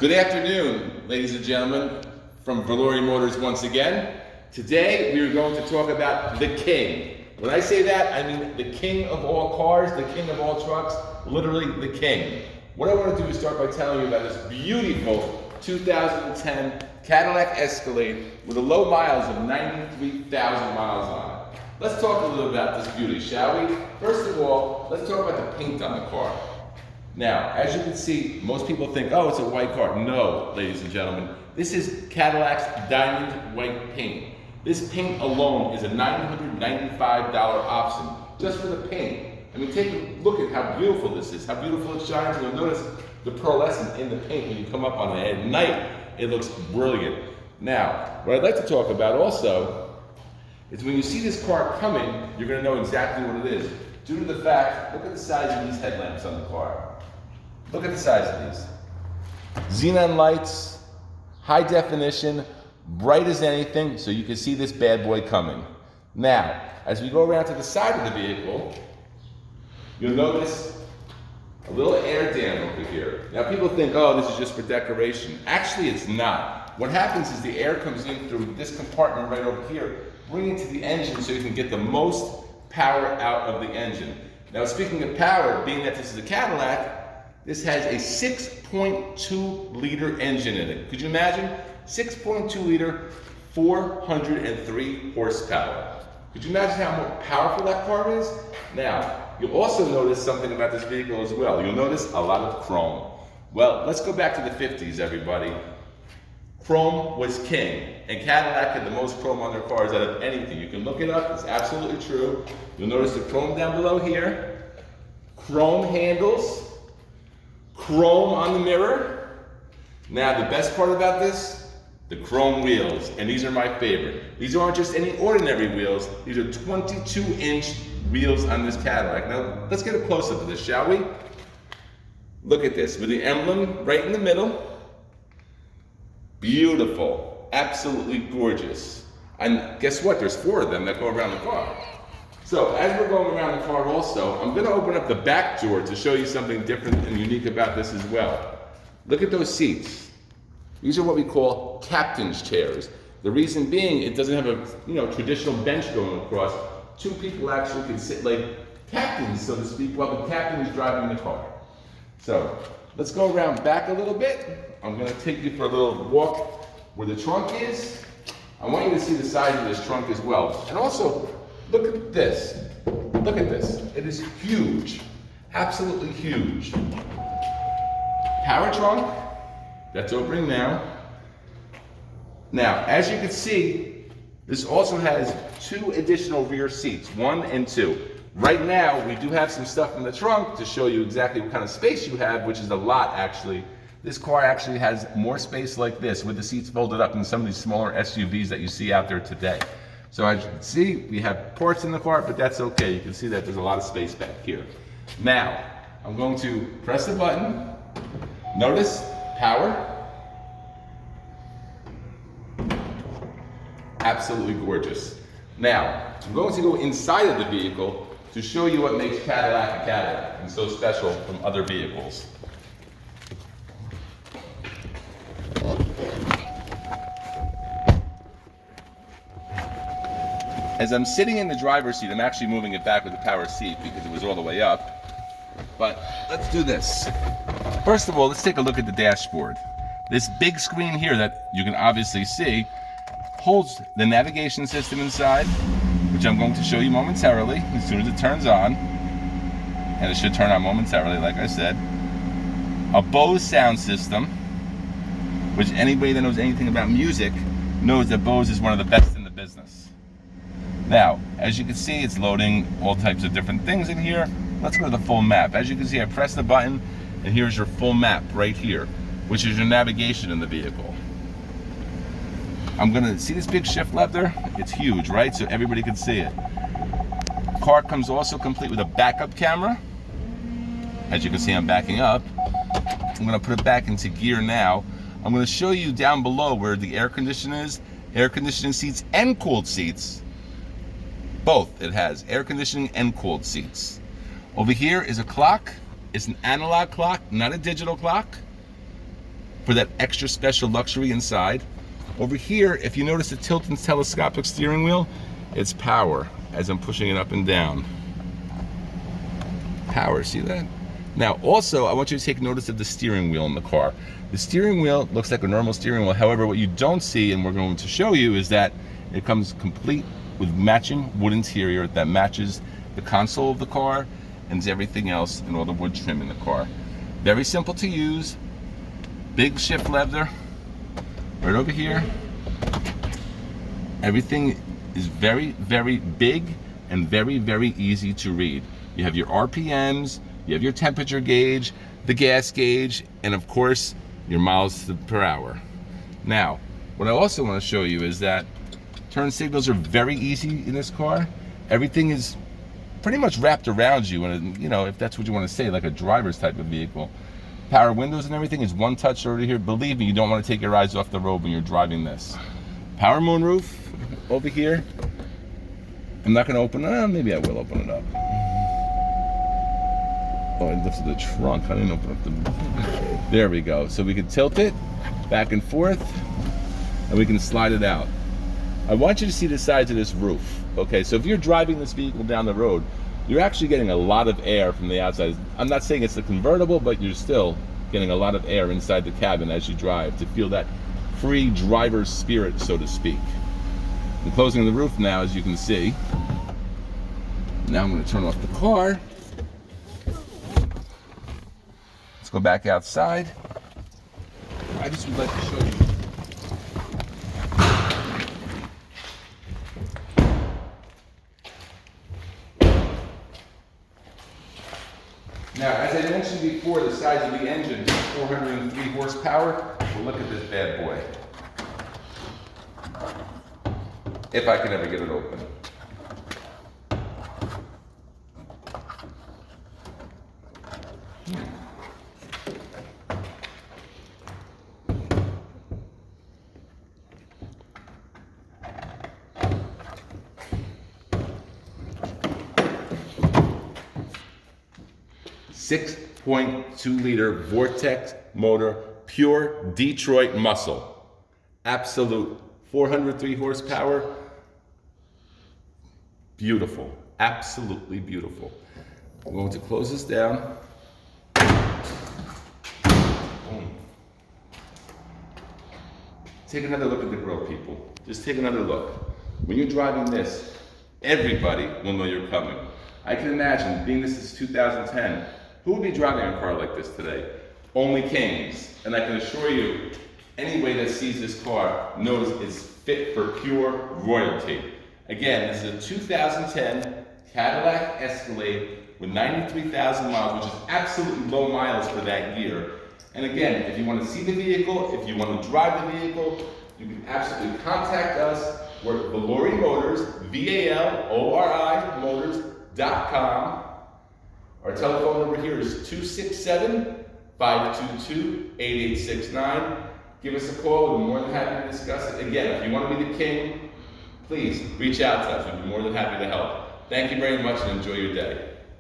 Good afternoon, ladies and gentlemen, from Valori Motors once again. Today we are going to talk about the king. When I say that, I mean the king of all cars, the king of all trucks, literally the king. What I want to do is start by telling you about this beautiful 2010 Cadillac Escalade with a low miles of 93,000 miles on it. Let's talk a little about this beauty, shall we? First of all, let's talk about the paint on the car. Now, as you can see, most people think, oh, it's a white car. No, ladies and gentlemen, this is Cadillac's diamond white paint. This paint alone is a $995 option, just for the paint. I mean, take a look at how beautiful this is, how beautiful it shines, and you'll notice the pearlescent in the paint when you come up on it. At night, it looks brilliant. Now, what I'd like to talk about also is when you see this car coming, you're going to know exactly what it is. Due to the fact, look at the size of these headlamps on the car. Look at the size of these. Xenon lights, high definition, bright as anything, so you can see this bad boy coming. Now, as we go around to the side of the vehicle, you'll notice a little air dam over here. Now people think, oh, this is just for decoration. Actually, it's not. What happens is the air comes in through this compartment right over here, bringing it to the engine so you can get the most power out of the engine. Now, speaking of power, being that this is a Cadillac, this has a 6.2 liter engine in it. Could you imagine? 6.2 liter, 403 horsepower. Could you imagine how more powerful that car is? Now, you'll also notice something about this vehicle as well. You'll notice a lot of chrome. Well, let's go back to the 50s, everybody. Chrome was king, and Cadillac had the most chrome on their cars out of anything. You can look it up, it's absolutely true. You'll notice the chrome down below here, chrome handles, chrome on the mirror. Now, the best part about this, the chrome wheels, and these are my favorite. These aren't just any ordinary wheels, these are 22-inch wheels on this Cadillac. Now, let's get a close-up of this, shall we? Look at this, with the emblem right in the middle. Beautiful, absolutely gorgeous. And guess what? There's 4 of them that go around the car. So as we're going around the car also, I'm going to open up the back door to show you something different and unique about this as well. Look at those seats. These are what we call captain's chairs. The reason being, it doesn't have a traditional bench going across. 2 people actually can sit like captains, so to speak, while the captain is driving the car. So let's go around back a little bit. I'm going to take you for a little walk where the trunk is. I want you to see the size of this trunk as well. And also, look at this. Look at this. It is huge. Absolutely huge. Power trunk. That's opening now. Now, as you can see, this also has 2 additional rear seats, 1 and 2. Right now, we do have some stuff in the trunk to show you exactly what kind of space you have, which is a lot actually. This car actually has more space like this with the seats folded up than some of these smaller SUVs that you see out there today. So as you can see, we have ports in the car, but that's okay. You can see that there's a lot of space back here. Now, I'm going to press the button. Notice, power. Absolutely gorgeous. Now, I'm going to go inside of the vehicle to show you what makes Cadillac a Cadillac and so special from other vehicles. As I'm sitting in the driver's seat, I'm actually moving it back with the power seat because it was all the way up. But let's do this. First of all, let's take a look at the dashboard. This big screen here that you can obviously see holds the navigation system inside, which I'm going to show you momentarily as soon as it turns on. And it should turn on momentarily, like I said. A Bose sound system, which anybody that knows anything about music knows that Bose is one of the best in the business. Now, as you can see, it's loading all types of different things in here. Let's go to the full map. As you can see, I press the button, and here's your full map right here, which is your navigation in the vehicle. I'm gonna see this big shift lever. It's huge, right? So everybody can see it. Car comes also complete with a backup camera. As you can see, I'm backing up. I'm gonna put it back into gear now. I'm gonna show you down below where the air conditioning is, air conditioning seats and cooled seats. Both, it has air conditioning and cooled seats. Over here is a clock. It's an analog clock, not a digital clock. for that extra special luxury inside. Over here, if you notice the tilt and telescopic steering wheel, it's power as I'm pushing it up and down. Power, see that? Now also, I want you to take notice of the steering wheel in the car. The steering wheel looks like a normal steering wheel. However, what you don't see, and we're going to show you, is that it comes complete with matching wood interior that matches the console of the car and everything else and all the wood trim in the car. Very simple to use. Big shift lever right over here. Everything is very, very big and very, very easy to read. You have your RPMs, you have your temperature gauge, the gas gauge, and of course, your miles per hour. Now, what I also want to show you is that turn signals are very easy in this car. Everything is pretty much wrapped around you, and you know, if that's what you want to say, like a driver's type of vehicle. Power windows and everything is one touch over here. Believe me, you don't want to take your eyes off the road when you're driving this. Power moonroof over here. I'm not going to open it. Maybe I will open it up. Oh, I lifted the trunk. I didn't open up the... There we go. So we can tilt it back and forth, and we can slide it out. I want you to see the sides of this roof. Okay, so if you're driving this vehicle down the road, you're actually getting a lot of air from the outside. I'm not saying it's a convertible, but you're still getting a lot of air inside the cabin as you drive to feel that free driver's spirit, so to speak. I'm closing the roof now, as you can see. Now I'm going to turn off the car. Let's go back outside. I just would like to show you. Now, as I mentioned before, the size of the engine is 403 horsepower. Well, look at this bad boy. If I can ever get it open. .2 liter Vortex motor, pure Detroit muscle. Absolute 403 horsepower. Beautiful, absolutely beautiful. I'm going to close this down. Boom. Take another look at the grill, people. Just take another look. When you're driving this, everybody will know you're coming. I can imagine, being this is 2010, who would be driving a car like this today? Only kings. And I can assure you, anybody that sees this car knows it's fit for pure royalty. Again, this is a 2010 Cadillac Escalde with 93,000 miles, which is absolutely low miles for that year. And again, if you want to see the vehicle, if you want to drive the vehicle, you can absolutely contact us. We're at Valori Motors, VALORI Motors.com. Our telephone number here is 267-522-8869. Give us a call. We're more than happy to discuss it. Again, if you want to be the king, please reach out to us. We'd be more than happy to help. Thank you very much and enjoy your day.